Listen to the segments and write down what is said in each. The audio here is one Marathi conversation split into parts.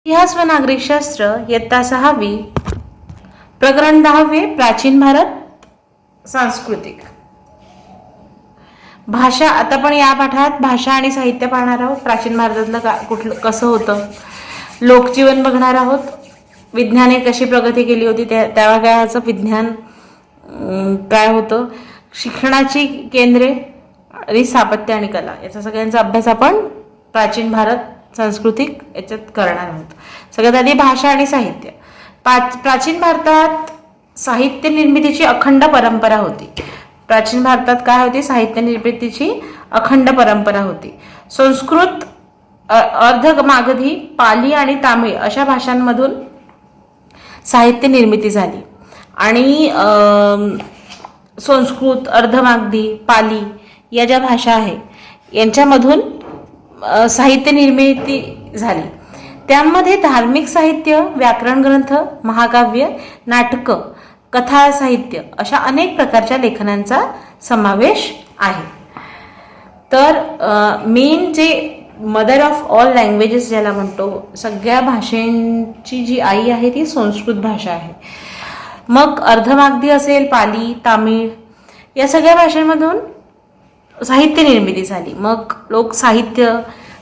इतिहास व नागरिकशास्त्र इयत्ता 6वी प्रकरण 10वे प्राचीन भारत सांस्कृतिक भाषा. आता पण या पाठात भाषा आणि साहित्य पाहणार आहोत. प्राचीन भारतातलं कुठलं कसं होतं, लोकजीवन बघणार आहोत. विज्ञाने कशी प्रगती केली होती, त्या काळाचं विज्ञान काय होतं, शिक्षणाची केंद्रे आणि स्थापत्य आणि कला याचा सगळ्यांचा अभ्यास आपण प्राचीन भारत सांस्कृतिक याच्यात करणार आहोत. सगळ्यात आधी भाषा आणि साहित्य. प्राचीन भारतात साहित्य निर्मितीची अखंड परंपरा होती. प्राचीन भारतात काय होती, साहित्य निर्मितीची अखंड परंपरा होती. संस्कृत, अर्धमागधी, पाली आणि तामिळ अशा भाषांमधून साहित्य निर्मिती झाली आणि संस्कृत, अर्धमागधी, पाली या ज्या भाषा आहे यांच्यामधून साहित्य निर्मिती झाली. त्यामध्ये धार्मिक साहित्य, व्याकरण ग्रंथ, महाकाव्य, नाटकं, कथा साहित्य अशा अनेक प्रकारच्या लेखनांचा समावेश आहे. तर मेन जे मदर ऑफ ऑल लँग्वेजेस ज्याला म्हणतो, सगळ्या भाषांची जी आई आहे ती संस्कृत भाषा आहे. मग अर्धमागधी असेल, पाली, तामिळ या सगळ्या भाषांमधून साहित्य निर्मिती झाली. मग लोक साहित्य,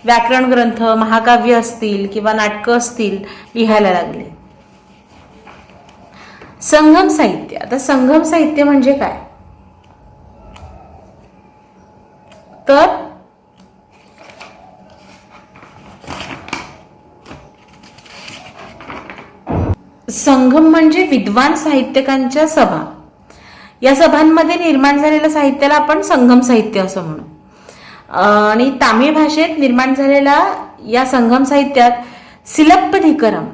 व्याकरण ग्रंथ, महाकाव्य असतील किंवा नाटकं असतील लिहायला लागले. संगम साहित्य. आता संगम साहित्य म्हणजे काय, तर संगम म्हणजे विद्वान साहित्यिकांच्या सभा. या सभांमध्ये निर्माण झालेल्या साहित्याला आपण संगम साहित्य असं म्हणू. आणि तामिळ भाषेत निर्माण झालेल्या या संगम साहित्यात सिलप्पधिकरम,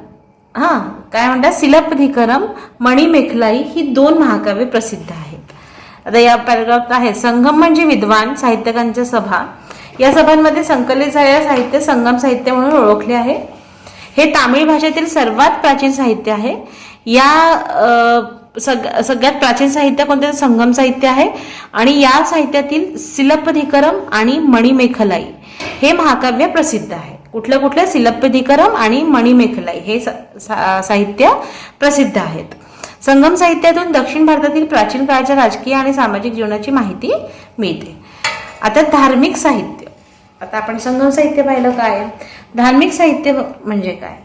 काय म्हणतात, सिलप्पधिकरम, मणिमेखलाई ही 2 महाकाव्ये प्रसिद्ध आहेत. आता या पॅराग्राफात आहे संगम म्हणजे विद्वान साहित्यिकांच्या सभा. या सभांमध्ये संकलित झालेलं साहित्य संगम साहित्य म्हणून ओळखले आहे. हे तामिळ भाषेतील सर्वात प्राचीन साहित्य आहे. या सगळ्यात प्राचीन साहित्य कोणते, संगम साहित्य आहे. आणि या साहित्यातील सिलप्पधिकरम आणि मणिमेखलाई हे महाकाव्य प्रसिद्ध आहे. कुठले सिलप्पधिकरम आणि मणिमेखलाई हे साहित्य प्रसिद्ध आहेत. संगम साहित्यातून दक्षिण भारतातील प्राचीन काळाच्या राजकीय आणि सामाजिक जीवनाची माहिती मिळते. आता धार्मिक साहित्य. आता आपण संगम साहित्य पाहिलं. काय धार्मिक साहित्य म्हणजे काय,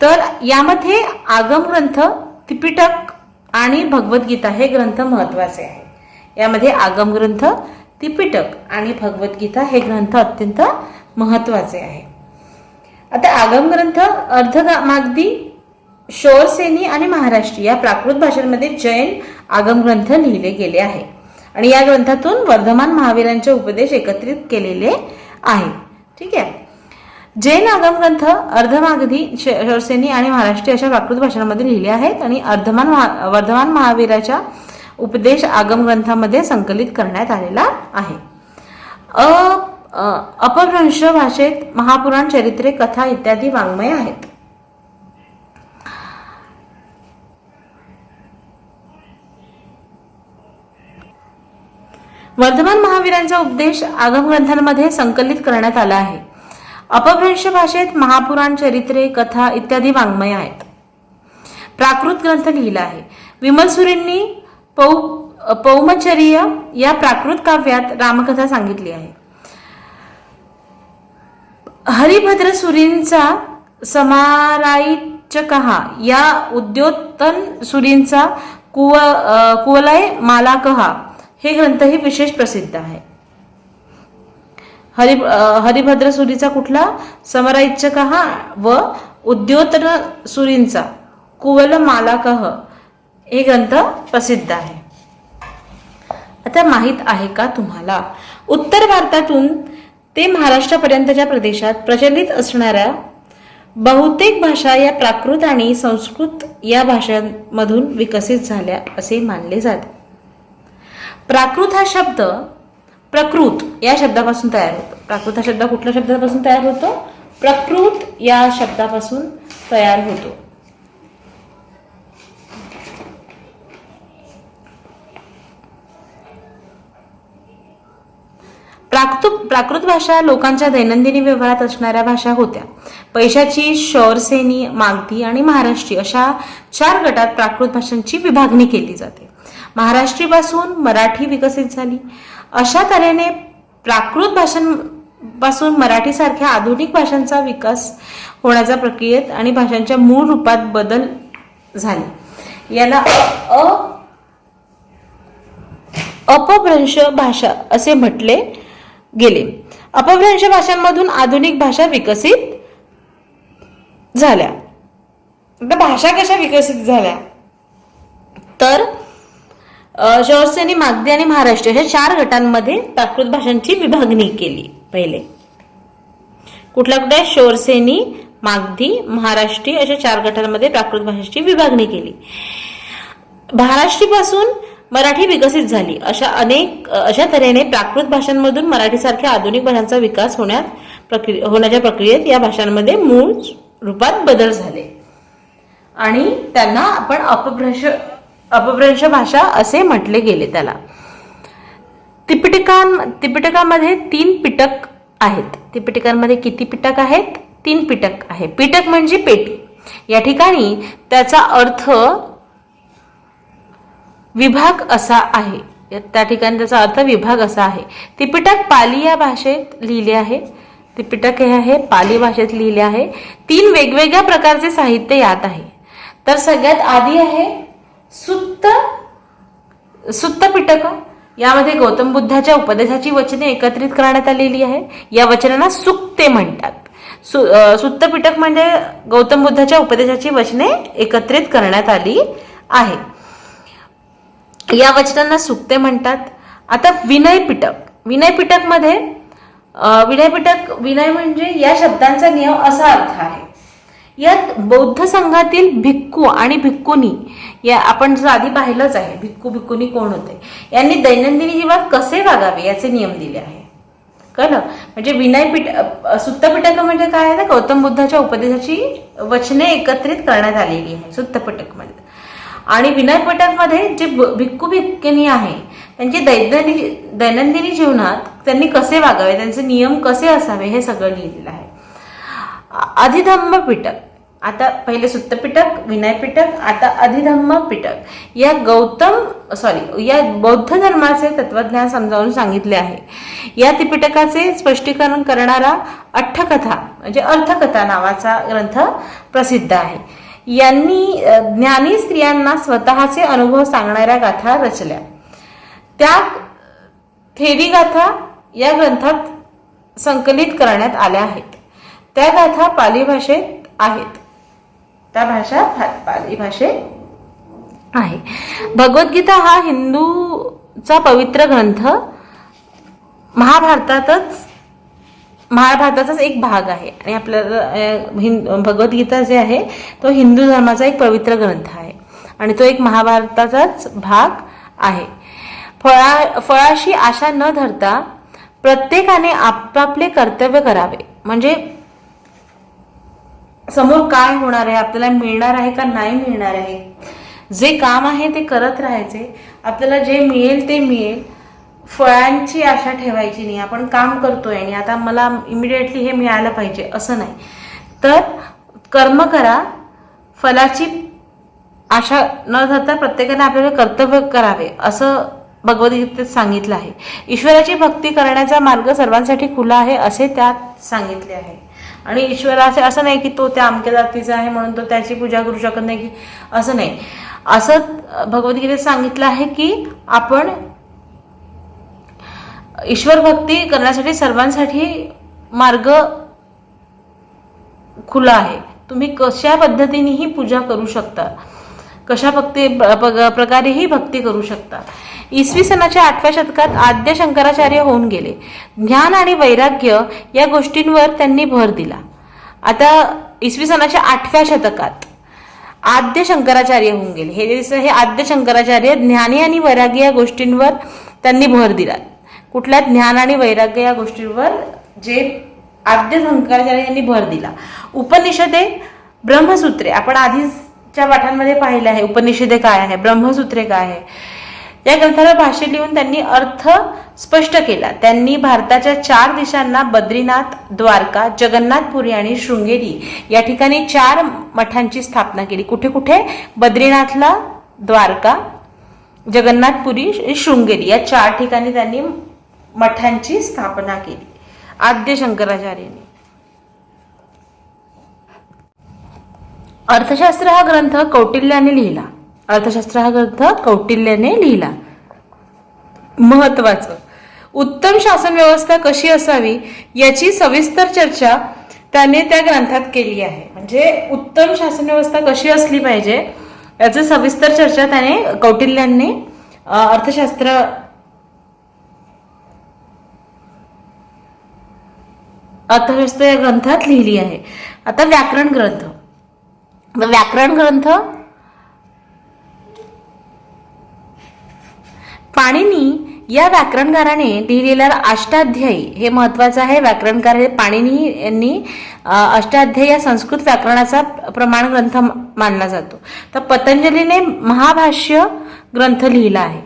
तर यामध्ये आगम ग्रंथ, त्रिपिटक आणि भगवद्गीता हे ग्रंथ महत्वाचे आहे. यामध्ये आगम ग्रंथ, त्रिपिटक आणि भगवद्गीता हे ग्रंथ अत्यंत महत्वाचे आहे. आता आगम ग्रंथ अर्धमागधी, शौरसेनी आणि महाराष्ट्री या प्राकृत भाषांमध्ये जैन आगम ग्रंथ लिहिले गेले आहे. आणि या ग्रंथातून वर्धमान महावीरांचे उपदेश एकत्रित केलेले आहे. ठीक आहे. जैन आगम ग्रंथ अर्धमागधी, शौरसेनी आणि महाराष्ट्री अशा प्राकृत भाषांमध्ये लिहिले आहेत आणि वर्धमान महावीराच्या उपदेश आगम ग्रंथामध्ये संकलित करण्यात आलेला आहे. अपभ्रंश भाषेत महापुराण, चरित्रे, कथा इत्यादी वाङ्मय आहेत. वर्धमान महावीरांचा उपदेश आगम ग्रंथांमध्ये संकलित करण्यात आला आहे. अपभ्रंश भाषेत महापुराण, चरित्रे, कथा इत्यादी वाङ्मय आहेत. प्राकृत ग्रंथ लिहिला आहे. विमलसुरींनी पौमचर्य या प्राकृत काव्यात रामकथा सांगितली आहे. हरिभद्रसुरींचा समाराईचकहा या उद्योतन सुरींचा कुवलय मालाकहा हे ग्रंथही विशेष प्रसिद्ध आहे. हरिभद्रसुरीचा कुठला, समराईचकहा व उद्योतन सुरींचा कुवल मालाकह हे ग्रंथ प्रसिद्ध आहे. आता माहित आहे का तुम्हाला, उत्तर भारतातून ते महाराष्ट्रापर्यंतच्या प्रदेशात प्रचलित असणाऱ्या बहुतेक भाषा या प्राकृत आणि संस्कृत या भाषांमधून विकसित झाल्या असे मानले जाते. प्राकृत हा शब्द प्रकृत या शब्दापासून तयार होतो. प्राकृत हा शब्द कुठल्या शब्दापासून तयार होतो, प्रकृत या शब्दापासून तयार होतो. प्राकृत भाषा लोकांच्या दैनंदिन व्यवहारात असणाऱ्या भाषा होत्या. पैशाची शौरसेनी, मागधी आणि महाराष्ट्री अशा 4 गटात प्राकृत भाषांची विभागणी केली जाते. महाराष्ट्रीपासून मराठी विकसित झाली. अशा तऱ्हेने प्राकृत भाषांपासून मराठीसारख्या आधुनिक भाषांचा विकास होण्याच्या प्रक्रियेत आणि भाषांच्या मूळ रूपात बदल झाले. याला अपभ्रंश भाषा असे म्हटले गेले. अपभ्रंश भाषांमधून आधुनिक भाषा विकसित झाल्या. भाषा कशा विकसित झाल्या तर शौरसेनी, मागधी आणि महाराष्ट्र अशा 4 गटांमध्ये प्राकृत भाषांची विभागणी केली. पहिले कुठल्या शौरसेनी, मागधी, महाराष्ट्री अशा 4 गटांमध्ये प्राकृत भाषेची विभागणी केली. महाराष्ट्रीपासून मराठी विकसित झाली. अशा तऱ्हेने प्राकृत भाषांमधून मराठीसारख्या आधुनिक भाषांचा विकास होण्याच्या प्रक्रियेत या भाषांमध्ये मूळ रूपात बदल झाले आणि त्यांना आपण अपभ्रंश भाषा असे म्हटले गेले. त्याला त्रिपिटकामध्ये 3 पिटक आहेत. त्रिपिटकांमध्ये किती पिटक आहेत? 3 पिटक आहे. पिटक म्हणजे पेटी. या ठिकाणी त्याचा अर्थ विभाग असा आहे. त्या ठिकाणी त्याचा अर्थ विभाग असा आहे. त्रिपिटक पाली या भाषेत लिहिले आहे. त्रिपिटक हे आहे पाली भाषेत लिहिले आहे. 3 वेगवेगळ्या प्रकारचे साहित्य यात आहे. तर सगळ्यात आधी आहे सुत्त पिटक. यामध्ये गौतम बुद्धाच्या उपदेशाची वचने एकत्रित करण्यात आलेली आहे. या वचनांना सुक्ते म्हणतात. सुत्त पिटक म्हणजे गौतम बुद्धाच्या उपदेशाची वचने एकत्रित करण्यात आली आहे. या वचनांना सुक्ते म्हणतात. आता विनय पिटक. विनय म्हणजे या शब्दांचा नियम असा अर्थ आहे. यात बौद्ध संघातील भिक्खू आणि भिक्खुनी, या आपण जर आधी पाहिलंच आहे भिक्खू भिक्खुनी कोण होते, यांनी दैनंदिन जीवनात कसे वागावे याचे नियम दिले आहे. कळलं? म्हणजे सुत्त पिटक म्हणजे काय आहे? गौतम बुद्धाच्या उपदेशाची वचने एकत्रित करण्यात आलेली आहे सुत्त पिटक मध्ये. आणि विनय पिटक मध्ये जे भिक्खू भिक्खुनी आहे त्यांची दैनंदिन जीवनात त्यांनी कसे वागावे, त्यांचे नियम कसे असावे हे सगळं लिहिलेलं आहे. अधिधम्म पिटक. आता पहिले सुत्त पिटक, विनय पिटक, आता अधिधम्म पिटक. या बौद्ध धर्माचे तत्वज्ञान समजावून सांगितले आहे. या त्रिपिटकाचे स्पष्टीकरण करणारा अठ्ठकथा म्हणजे अर्थकथा नावाचा ग्रंथ प्रसिद्ध आहे. यांनी ज्ञानी स्त्रियांना स्वतःचे अनुभव सांगणाऱ्या गाथा रचल्या. त्या थेरी गाथा या ग्रंथात संकलित करण्यात आल्या आहेत. त्या गाथा पाली भाषेत आहेत. त्या भाषा पाली भाषेत आहे. भगवद्गीता हा हिंदूचा पवित्र ग्रंथ महाभारताचाच एक भाग आहे आणि आपल्याला भगवद्गीता जे आहे तो हिंदू धर्माचा एक पवित्र ग्रंथ आहे आणि तो एक महाभारताचाच भाग आहे. फळाशी आशा न धरता प्रत्येकाने आपापले कर्तव्य करावे. म्हणजे समोर काय होणार आहे, आपल्याला मिळणार आहे का नाही मिळणार आहे, जे काम आहे ते करत राहायचे. आपल्याला जे मिळेल ते मिळेल. फळांची आशा ठेवायची नाही. आपण काम करतोय आणि आता मला इमिडिएटली हे मिळालं पाहिजे असं नाही. तर कर्म करा, फलाची आशा न धरता प्रत्येकाने आपल्याला कर्तव्य करावे असं भगवद्गीतेत सांगितलं आहे. ईश्वराची भक्ती करण्याचा मार्ग सर्वांसाठी खुला आहे असे त्यात सांगितले आहे. आणि ईश्वराचे असं नाही की तो त्या अमक्या जातीचा आहे म्हणून तो त्याची पूजा करू शकत नाही, की असं नाही. असं भगवद्गीतेत सांगितलं आहे की आपण ईश्वर भक्ती करण्यासाठी सर्वांसाठी मार्ग खुला आहे. तुम्ही कशा पद्धतीनेही पूजा करू शकता, कशा प्रकारेही भक्ती करू शकता. इसवी सनाच्या 8व्या शतकात आद्य शंकराचार्य होऊन गेले. ज्ञान आणि वैराग्य या गोष्टींवर त्यांनी भर दिला. आता इसवी सनाच्या 8व्या शतकात आद्य शंकराचार्य होऊन गेले. हे आद्य शंकराचार्य ज्ञानी आणि वैराग्य या गोष्टींवर त्यांनी भर दिला. कुठल्या ज्ञान आणि वैराग्य या गोष्टींवर जे आद्य शंकराचार्य यांनी भर दिला. उपनिषदे, ब्रह्मसूत्रे आपण आधीच्या पाठांमध्ये पाहिलं आहे. उपनिषदे काय आहे, ब्रह्मसूत्रे काय आहे, या ग्रंथाला भाष्य लिहून त्यांनी अर्थ स्पष्ट केला. त्यांनी भारताच्या 4 दिशांना बद्रीनाथ, द्वारका, जगन्नाथपुरी आणि शृंगेरी या ठिकाणी 4 मठांची स्थापना केली. कुठे कुठे? बद्रीनाथला, द्वारका, जगन्नाथपुरी, शृंगेरी या 4 ठिकाणी त्यांनी मठांची स्थापना केली. आद्य शंकराचार्यांनी. अर्थशास्त्र हा ग्रंथ कौटिल्याने लिहिला. अर्थशास्त्र हा ग्रंथ कौटिल्याने लिहिला. महत्वाचं, उत्तम शासन व्यवस्था कशी असावी याची सविस्तर चर्चा त्याने त्या ग्रंथात केली आहे. म्हणजे उत्तम शासन व्यवस्था कशी असली पाहिजे याची सविस्तर चर्चा त्याने कौटिल्याने अर्थशास्त्र या ग्रंथात लिहिली आहे. आता व्याकरण ग्रंथ. व्याकरण ग्रंथ पाणिनी या व्याकरणकाराने लिहिलेला अष्टाध्यायी हे महत्वाचं आहे. व्याकरणकार हे पाणिनी यांनी अष्टाध्यायी या संस्कृत व्याकरणाचा प्रमाण ग्रंथ मानला जातो. तर पतंजलीने महाभाष्य ग्रंथ लिहिला आहे.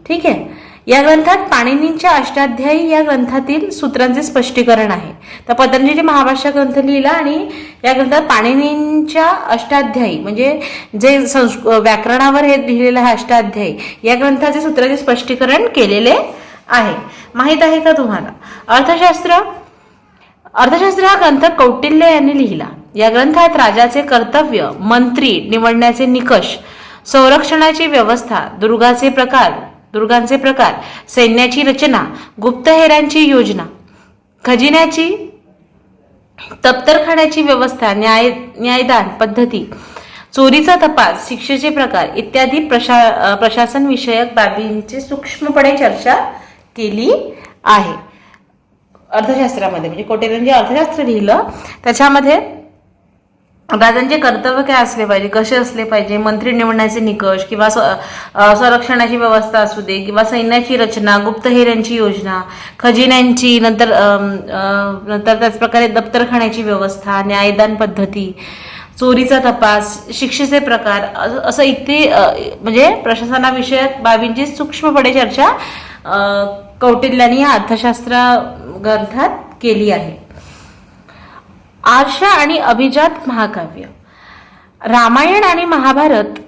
ठीक आहे. या ग्रंथात पाणिनींच्या अष्टाध्यायी या ग्रंथातील सूत्रांचे स्पष्टीकरण आहे. तर पतंजली महाभाष्य ग्रंथ लिहिला आणि या ग्रंथात पाणिनींच्या अष्टाध्यायी म्हणजे जे व्याकरणावर हे लिहिलेलं आहे अष्टाध्यायी या ग्रंथाचे सूत्राचे स्पष्टीकरण केलेले आहे. माहित आहे का तुम्हाला? अर्थशास्त्र हा ग्रंथ कौटिल्य यांनी लिहिला. या ग्रंथात राजाचे कर्तव्य, मंत्री निवडण्याचे निकष, संरक्षणाची व्यवस्था, दुर्गांचे प्रकार, सैन्याची रचना, गुप्तहेरांची योजना, खजिन्याची, दप्तरखान्याची व्यवस्था, न्यायदान पद्धती, चोरीचा तपास, शिक्षेचे प्रकार इत्यादी प्रशासन विषयक बाबींची सूक्ष्मपणे चर्चा केली आहे अर्थशास्त्रामध्ये. म्हणजे कौटिल्यांनी जे अर्थशास्त्र लिहिलं त्याच्यामध्ये राजांचे कर्तव्य काय असले पाहिजे, कसे असले पाहिजे, मंत्री निवडण्याचे निकष किंवा संरक्षणाची व्यवस्था असू दे किंवा सैन्याची रचना, गुप्तहेरांची योजना, खजिन्यांची, नंतर त्याचप्रकारे दप्तरखान्याची व्यवस्था, न्यायदान पद्धती, चोरीचा तपास, शिक्षेचे प्रकार असं म्हणजे प्रशासनाविषयक बाबींची सूक्ष्मपणे चर्चा कौटिल्यांनी या अर्थशास्त्र ग्रंथात केली आहे. आर्ष आणि अभिजात महाकाव्य. रामायण आणि महाभारत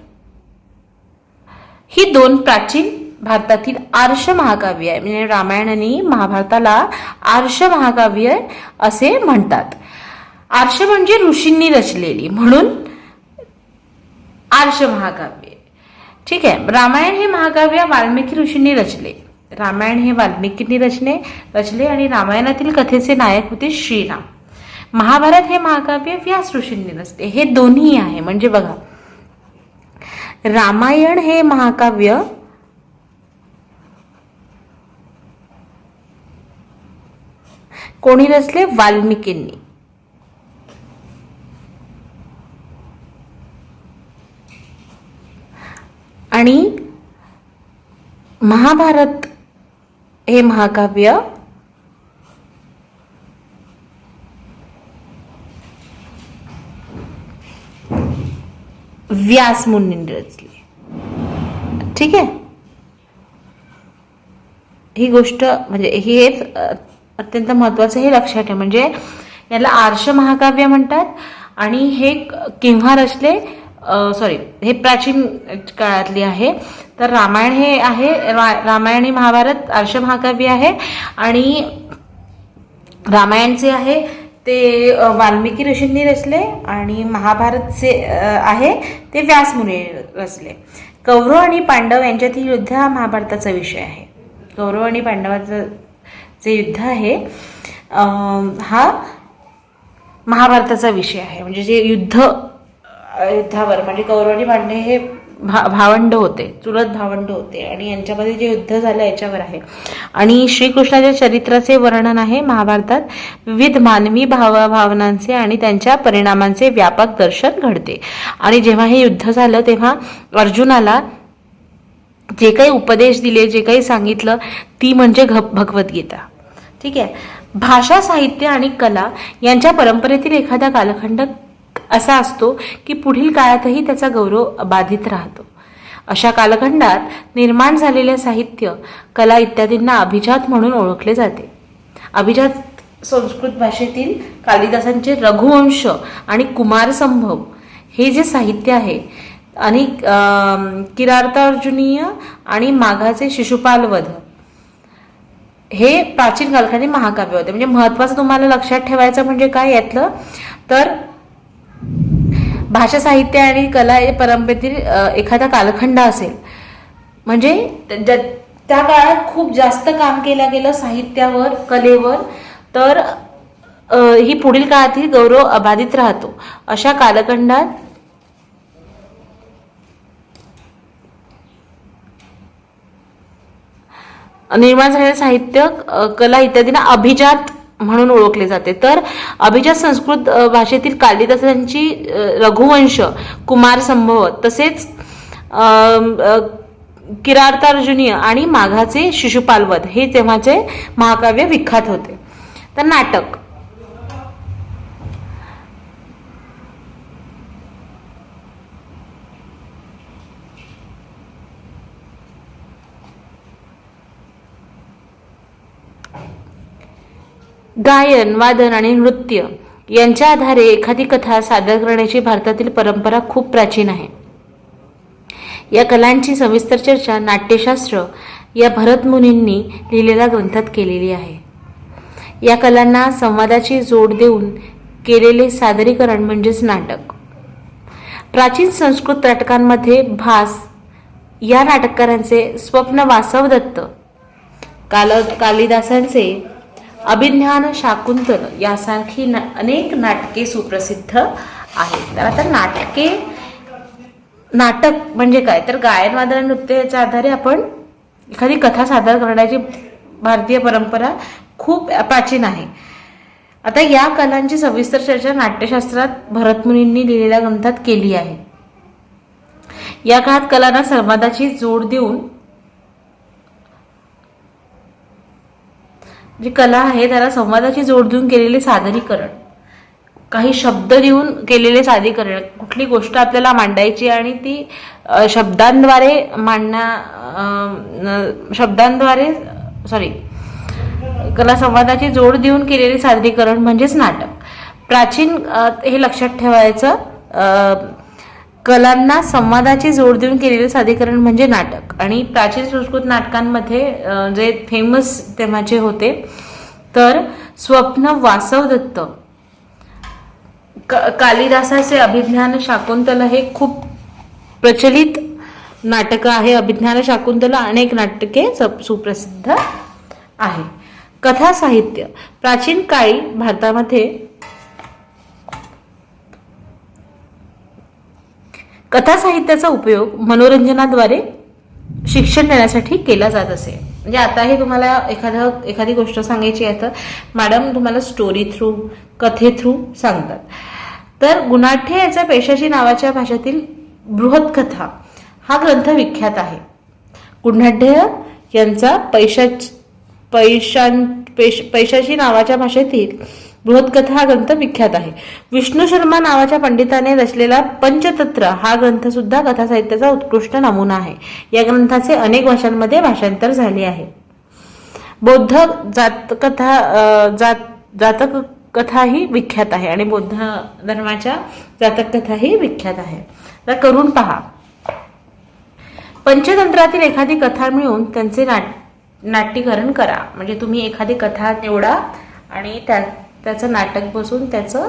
ही 2 प्राचीन भारतातील आर्ष महाकाव्य आहे. म्हणजे रामायण आणि महाभारताला आर्ष महाकाव्य असे म्हणतात. आर्ष म्हणजे ऋषींनी रचलेली म्हणून आर्ष महाकाव्य. ठीक आहे. रामायण हे महाकाव्य वाल्मिकी ऋषींनी रचले. रचले आणि रामायणातील कथेचे नायक होते श्रीराम. महाभारत हे महाकाव्य व्यास ऋषींनी रचले. हे दोन्ही आहे. म्हणजे बघा, रामायण हे महाकाव्य कोणी रचले? वाल्मिकींनी. आणि महाभारत हे महाकाव्य व्यास मुनींनी रचली. ठीक आहे. ही गोष्ट म्हणजे हेच अत्यंत महत्वाचं हे लक्षात ठेवा. म्हणजे याला आर्ष महाकाव्य म्हणतात. आणि हे केव्हा रचले? हे प्राचीन काळातली आहे. तर रामायण हे आहे, रामायण आणि महाभारत आर्ष महाकाव्य आहे. आणि रामायणचे आहे ते वाल्मिकी ऋषींनी रचले आणि महाभारतचे आहे ते व्यास मुनींनी रचले. कौरव आणि पांडव यांच्यातील युद्ध हा महाभारताचा विषय आहे. कौरव आणि पांडवाचं जे युद्ध आहे हा महाभारताचा विषय आहे. म्हणजे जे युद्धावर म्हणजे कौरव आणि पांडव हे भावंड होते, चुलत भावंड होते आणि यांच्यामध्ये जे युद्ध झालं याच्यावर आहे. आणि श्रीकृष्णाच्या चरित्राचे वर्णन आहे महाभारतात. विविध मानवी भावनांचे आणि त्यांच्या परिणामांचे व्यापक दर्शन घडते. आणि जेव्हा हे युद्ध झालं तेव्हा अर्जुनाला जे काही उपदेश दिले, जे काही सांगितलं ती म्हणजे भगवद्गीता. ठीक आहे. भाषा, साहित्य आणि कला यांच्या परंपरेतील एखादा कालखंड असा असतो की पुढील काळातही त्याचा गौरव बाधित राहतो. अशा कालखंडात निर्माण झालेले साहित्य, कला इत्यादींना अभिजात म्हणून ओळखले जाते. अभिजात संस्कृत भाषेतील कालिदासांचे रघुवंश आणि कुमारसंभव हे जे साहित्य आहे आणि किरातार्जुनीय आणि माघाचे शिशुपालवध हे प्राचीन कालखंडी महाकाव्य होते. म्हणजे महत्वाचं तुम्हाला लक्षात ठेवायचं म्हणजे काय यातलं तर भाषा साहित्य आणि कला परंपरेतील एखादा कालखंड असेल म्हणजे त्या काळात खूप जास्त काम केलं गेलं साहित्यावर, कलेवर, तर ही पुढील काळातील गौरव अबाधित राहतो. अशा कालखंडात निर्माण झालेले साहित्य, कला इत्यादींना अभिजात म्हणून ओळखले जाते. तर अभिजात संस्कृत भाषेतील कालिदासांची रघुवंश, कुमारसंभव तसेच किरातार्जुनीय आणि माघाचे शिशुपालवध हे तेव्हाचे महाकाव्य विख्यात होते. तर नाटक, गायन, वादन आणि नृत्य यांच्या आधारे एखादी कथा सादर करण्याची भारतातील परंपरा खूप प्राचीन आहे. या कलांची सविस्तर चर्चा नाट्यशास्त्र या भरतमुनींनी लिहिलेल्या ग्रंथात केलेली आहे. या कलांना संवादाची जोड देऊन केलेले सादरीकरण म्हणजेच नाटक. प्राचीन संस्कृत नाटकांमध्ये भास या नाटककारांचे स्वप्न वासवदत्त, कालिदासांचे अभिज्ञान शाकुंतल यासारखी अनेक नाटके सुप्रसिद्ध आहेत. तर आता नाटक म्हणजे काय तर गायन, वादन आणि नृत्य याच्या आधारे आपण एखादी कथा सादर करण्याची भारतीय परंपरा खूप प्राचीन आहे. आता या कलांची सविस्तर चर्चा नाट्यशास्त्रात भरतमुनींनी लिहिलेल्या ग्रंथात केली आहे. या काळात कलांना संवादाची जोड देऊन जी कला आहे त्याला संवादाची जोड देऊन केलेले सादरीकरण, काही शब्द देऊन केलेले सादरीकरण, कुठली गोष्ट आपल्याला मांडायची आणि ती कला संवादाची जोड देऊन केलेले सादरीकरण म्हणजेच नाटक. प्राचीन हे लक्षात ठेवायचं, कलांना संवादाची जोड देऊन केलेले सादरीकरण म्हणजे नाटक. आणि प्राचीन संस्कृत नाटकांमध्ये जे फेमस तेव्हाचे होते तर स्वप्न वासवदत्त, कालिदासाचे अभिज्ञान शाकुंतल हे खूप प्रचलित नाटक आहे. अभिज्ञान शाकुंतल अनेक नाटके सुप्रसिद्ध आहे. कथा साहित्य, प्राचीन काळी भारतामध्ये कथा साहित्याचा उपयोग मनोरंजनाद्वारे शिक्षण देण्यासाठी केला जात असे. म्हणजे आता हे तुम्हाला एखादी गोष्ट सांगायची आहे तर मॅडम तुम्हाला स्टोरी थ्रू, कथे थ्रू सांगतात. तर गुणाढ्य याच्या पेशाची नावाच्या भाषेतील बृहत्कथा हा ग्रंथ विख्यात आहे. गुणाढ्य यांचा पैशाची नावाच्या भाषेतील बृहत्कथा हा ग्रंथ विख्यात आहे. विष्णू शर्मा नावाच्या पंडिताने रचलेला पंचतंत्र हा ग्रंथ सुद्धा कथा साहित्याचा उत्कृष्ट नमुना आहे. या ग्रंथाचे अनेक भाषांमध्ये भाषांतर झाले आहे. बौद्ध जातक कथा ही विख्यात आहे आणि बौद्ध धर्माच्या जातक कथा ही विख्यात आहे. तर करून पहा. पंचतंत्रातील एखादी कथा मिळून त्यांचे नाट्यीकरण करा. म्हणजे तुम्ही एखादी कथा निवडा आणि त्याचं नाटक बसून त्याचं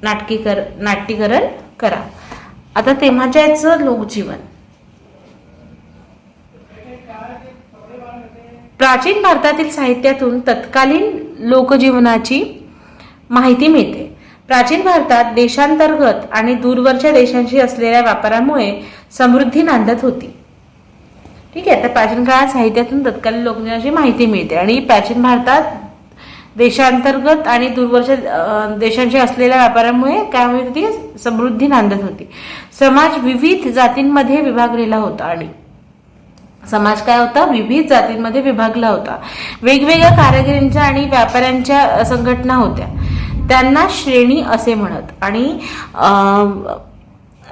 नाट्यीकरण करा. आता तेव्हाच्याचं लोकजीवन, प्राचीन भारतातील साहित्यातून तत्कालीन लोकजीवनाची माहिती मिळते. प्राचीन भारतात देशांतर्गत आणि दूरवरच्या देशांशी असलेल्या व्यापारामुळे समृद्धी नांदत होती. ठीक आहे. तर प्राचीन काळात साहित्यातून तत्कालीन लोकजीवनाची माहिती मिळते आणि प्राचीन भारतात देशांतर्गत आणि दूरवरच्या देशांशी असलेल्या व्यापारामुळे काय होत होती, समृद्धी नांदत होती. समाज विविध जातींमध्ये विभागलेला होता आणि समाज काय होता, विविध जातींमध्ये विभागला होता. वेगवेगळ्या कारागिरींच्या आणि व्यापाऱ्यांच्या संघटना होत्या, त्यांना श्रेणी असे म्हणत. आणि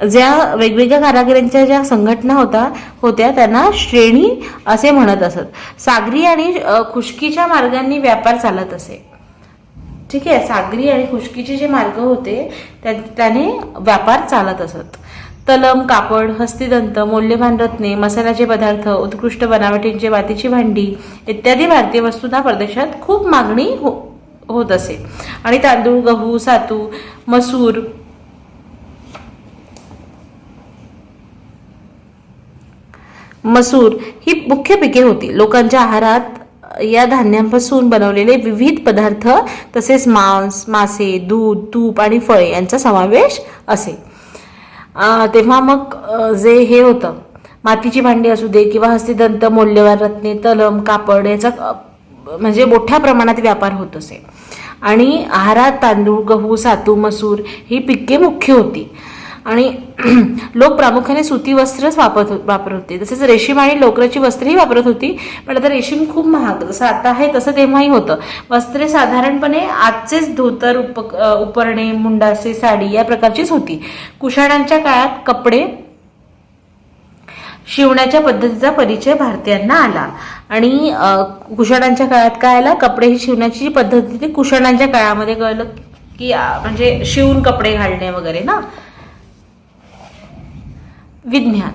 ज्या वेगवेगळ्या कारागिरांच्या ज्या संघटना होत्या त्यांना श्रेणी असे म्हणत असत. सागरी आणि खुष्कीच्या मार्गांनी व्यापार चालत असे. ठीक आहे, सागरी आणि खुष्कीचे जे मार्ग होते त्याने व्यापार चालत असत. तलम, कापड, हस्तिदंत, मौल्यवान रत्ने, मसाल्याचे पदार्थ, उत्कृष्ट बनावटींची मातीची भांडी इत्यादी भारतीय वस्तूंना परदेशात खूप मागणी होत असे. आणि तांदूळ, गहू, सातू, मसूर ही मुख्य पिके होती. लोकांच्या आहारात या धान्यांपासून बनवलेले विविध पदार्थ तसेच मांस, मासे, दूध, तूप आणि फळे यांचा समावेश असे. तेव्हा मग जे हे होतं, मातीची भांडी असू दे किंवा हस्तिदंत, मौल्यवान रत्ने, तलम, कापड याचा म्हणजे मोठ्या प्रमाणात व्यापार होत असे. आणि आहारात तांदूळ, गहू, सातू, मसूर ही पिके मुख्य होती. आणि लोक प्रामुख्याने सुती वस्त्रच वापरत होते. तसेच रेशीम आणि लोकराची वस्त्रही वापरत होती. पण आता रेशीम खूप महाग, जसं आता आहे तसं तेव्हाही होतं. वस्त्रे साधारणपणे आजचेच धोतर, उपरणे, मुंडासे, साडी या प्रकारचीच होती. कुशाणांच्या काळात कपडे शिवण्याच्या पद्धतीचा परिचय भारतीयांना आला. आणि कुशाणांच्या काळात काय आला, कपडे ही शिवण्याची जी पद्धत होती कुशाणांच्या काळामध्ये कळलं की म्हणजे शिवून कपडे घालणे वगैरे ना. विज्ञान